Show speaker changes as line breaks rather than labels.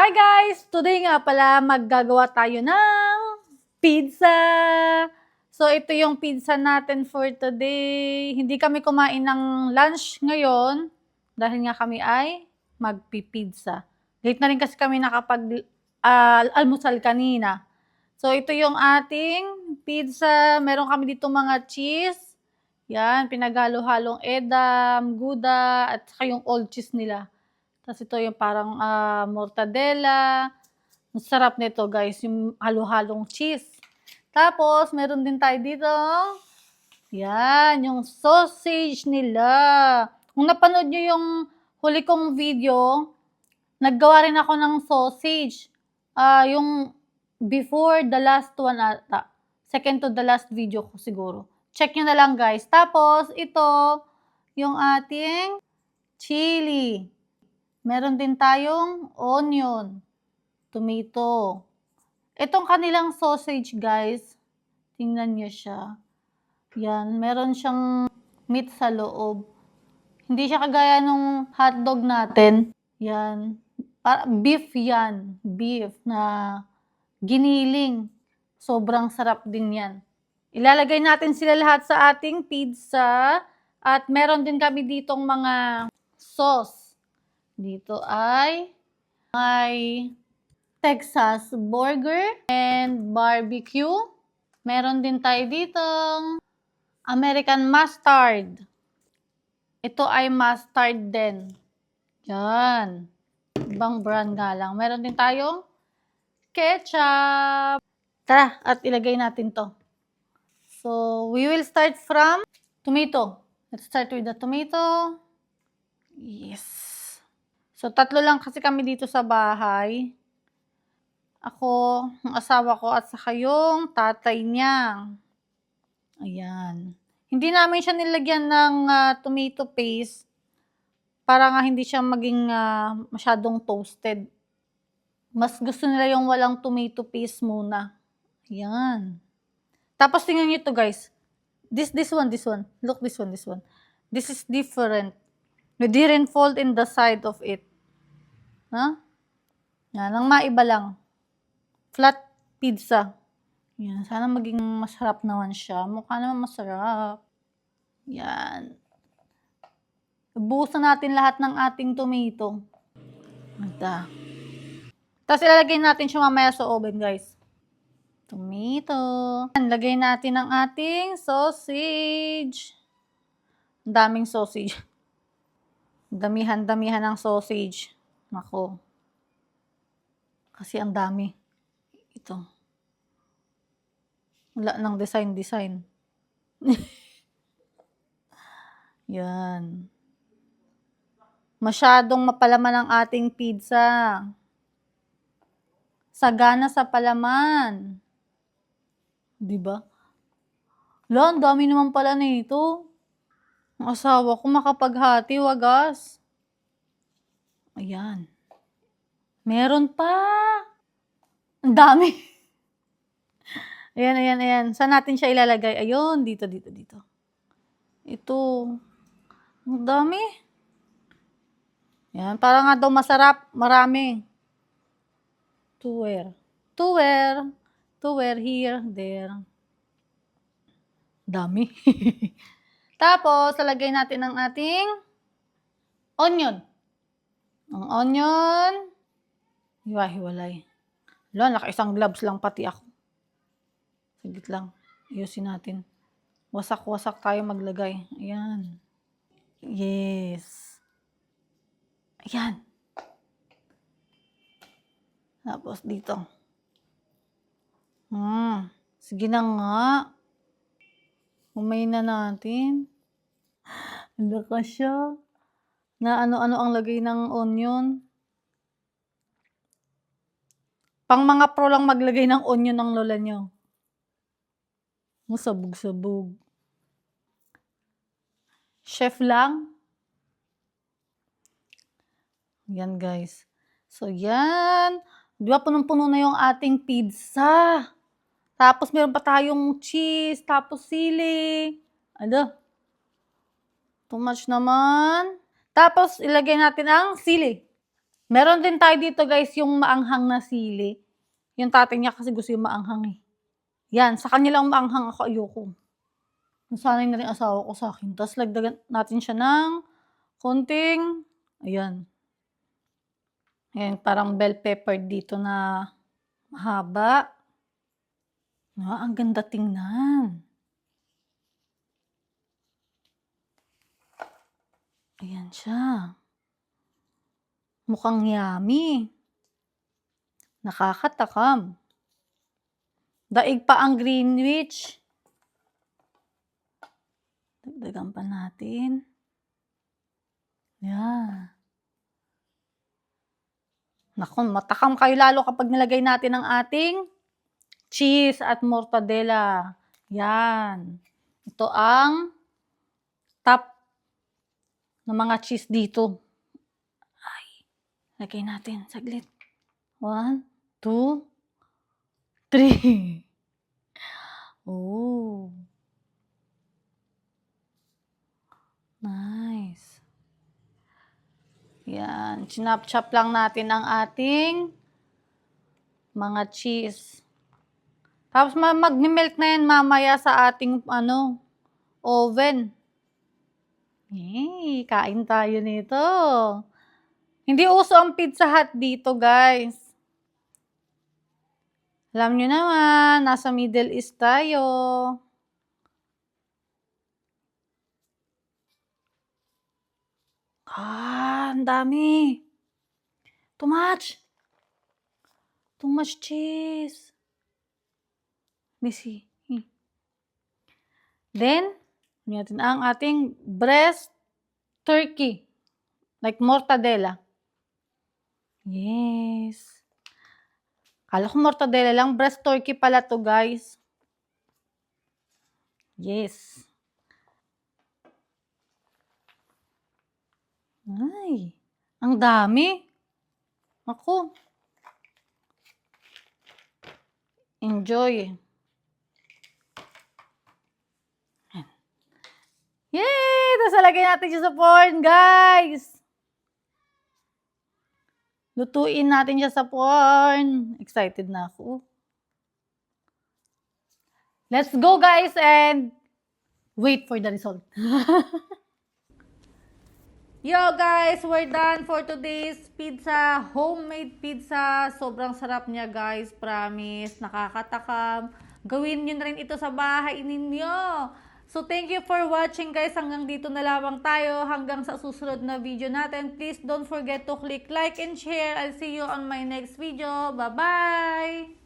Hi guys! Today nga pala maggagawa tayo ng pizza! So ito yung pizza natin for today. Hindi kami kumain ng lunch ngayon dahil nga kami ay magpipizza. Late na rin kasi kami almusal kanina. So ito yung ating pizza. Meron kami dito mga cheese. Yan, pinaghalo-halong edam, gouda, at saka yung old cheese nila. Tapos ito yung parang mortadella. Ang sarap nito guys, yung halo-halong cheese. Tapos meron din tayo dito, yan, yung sausage nila. Kung napanood nyo yung huli kong video, naggawa rin ako ng sausage. Yung before the last one ata. Second to the last video ko siguro. Check nyo na lang guys. Tapos ito, yung ating chili. Meron din tayong onion, tomato. Itong kanilang sausage, guys, tingnan nyo siya. Yan, meron siyang meat sa loob. Hindi siya kagaya nung hotdog natin. Yan, beef yan. Beef na giniling. Sobrang sarap din yan. Ilalagay natin sila lahat sa ating pizza. At meron din kami ditong mga sauce. Dito ay may Texas burger and barbecue. Meron din tayo ditong American mustard. Ito ay mustard din. Yan. Ibang brand nga lang. Meron din tayong ketchup. Tara, at ilagay natin to. So, we will start from tomato. Let's start with the tomato. Yes. So, 3 lang kasi kami dito sa bahay. Ako, ang asawa ko, at saka yung tatay niya. Ayan. Hindi namin siya nilagyan ng tomato paste para nga hindi siya maging masyadong toasted. Mas gusto nila yung walang tomato paste muna. Ayan. Tapos tingnan niyo ito guys. This one. Look, this one. This is different. We didn't fold in the side of it. Ha? Yan, ang maiba lang. Flat pizza. Yan, sana maging masarap naman siya. Mukha naman masarap. Yan. Ibuhusan natin lahat ng ating tomato. Ito. Tapos ilalagay natin siya mamaya sa oven, guys. Tomato. Yan, lagay natin ang ating sausage. Ang daming sausage. Damihan ng sausage. Nako. Kasi ang dami. Ito. Wala nang design. Yan. Masyadong mapalaman ang ating pizza. Sagana sa palaman. Diba? Wala, ang dami naman pala nito. Ang asawa ko makapaghati, wagas. Ayan. Meron pa. Ang dami. Ayan. Saan natin siya ilalagay? Ayun, dito. Ito. Ang dami. Ayan, para nga daw masarap. Marami. To where, here, there. Dami. Tapos, lalagay natin ang ating onion. Ang onion, hiwa-hiwalay. Wala, naka-isang gloves lang pati ako. Saglit lang. Ayusin natin. Wasak-wasak tayo maglagay. Ayan. Yes. Ayan. Tapos dito. Sige na nga. Umay na natin. Hala ka siya. Na ano-ano ang lagay ng onion. Pang mga pro lang maglagay ng onion ng lola nyo. Sabog-sabog. Chef lang. Yan guys. So yan. Di ba punong-puno na yung ating pizza. Tapos meron pa tayong cheese. Tapos sili. Too much naman. Tapos ilagay natin ang sili. Meron din tayo dito guys yung maanghang na sili. Yung tatay niya kasi gusto yung maanghang eh. Yan, sa kanya lang maanghang, ako ayoko. Nasanay na rin asawa ko sa'kin. Tapos lagdagan natin siya ng konting, ayan. Ayan, parang bell pepper dito na mahaba. Ang ganda tingnan. Ayan siya. Mukhang yummy. Nakakatakam. Daig pa ang Greenwich. Dagdagan pa natin. Yan. Naku, matakam kayo lalo kapag nilagay natin ang ating cheese at mortadella. Yan. Ito ang top ng mga cheese dito. Ay, lagay natin saglit. 1, 2, 3. Oh. Nice. Yan, chinop-chop lang natin ang ating mga cheese. Tapos mag-melt na yan mamaya sa ating oven. Yay, kain tayo nito. Hindi uso ang Pizza Hut dito, guys. Alam nyo naman, nasa Middle East tayo. Ang dami. Too much. Too much cheese. Let me see. Then, natin ang ating breast turkey. Like mortadella. Yes. Kala ko mortadella lang. Breast turkey pala to, guys. Yes. Ay, ang dami. Ako. Enjoy. Yay! Tapos lagay natin siya sa porn, guys. Lutuin natin siya sa porn. Excited na ako. Let's go, guys, and wait for the result. Yo guys, we're done for today's pizza, homemade pizza. Sobrang sarap niya guys, promise. Nakakatakam. Gawin niyo na rin ito sa bahay ninyo. So thank you for watching guys. Hanggang dito na lamang tayo. Hanggang sa susunod na video natin. Please don't forget to click like and share. I'll see you on my next video. Bye-bye!